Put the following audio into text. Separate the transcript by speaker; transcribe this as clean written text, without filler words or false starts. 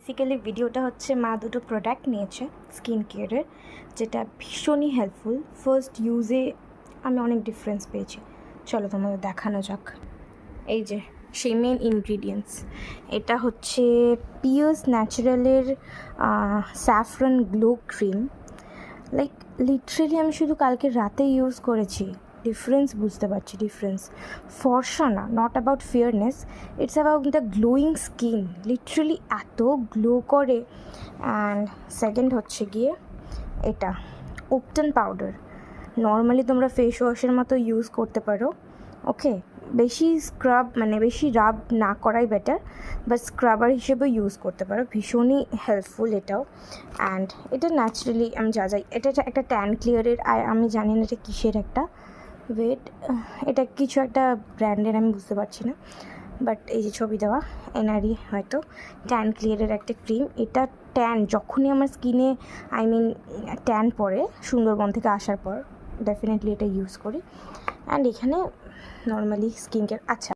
Speaker 1: Basically ভিডিওটা হচ্ছে মা দুটো প্রোডাক্ট নিয়েছে স্কিন কেয়ারের, যেটা ভীষণই হেল্পফুল। ফার্স্ট ইউজে আমি অনেক ডিফারেন্স পেয়েছি। চলো তোমাদের দেখানো যাক। এই যে সেই মেন ইনগ্রিডিয়েন্টস, এটা হচ্ছে পিয়ার্স ন্যাচারালের saffron glow cream. Like literally আমি শুধু কালকে রাতে ইউজ করেছি, ডিফারেন্স বুঝতে পারছি। ডিফারেন্স ফর্সা না, not about fairness, it's about the glowing skin. Literally এত গ্লো করে। অ্যান্ড সেকেন্ড হচ্ছে গিয়ে এটা ওপটন পাউডার। নর্মালি তোমরা ফেস ওয়াশের মতো ইউজ করতে পারো, ওকে। বেশি স্ক্রাব মানে বেশি রাব না করাই বেটার, বাট স্ক্রাবার হিসেবে ইউজ করতে পারো। ভীষণই হেল্পফুল এটাও। অ্যান্ড এটা ন্যাচারালি আমি যা এটা একটা ট্যান ক্লিয়ারের, আমি জানি না এটা কিসের একটা ওয়েট, এটা কিছু একটা ব্র্যান্ডের, আমি বুঝতে পারছি না। বাট এই যে ছবি দেওয়া এনারই হয়তো ট্যান ক্লিয়ারের একটা ক্রিম। এটা ট্যান যখনই আমার স্কিনে ট্যান পড়ে সুন্দরবন থেকে আসার পর ডেফিনেটলি এটা ইউজ করি। অ্যান্ড এখানে নর্মালি স্কিন কেয়ার। আচ্ছা,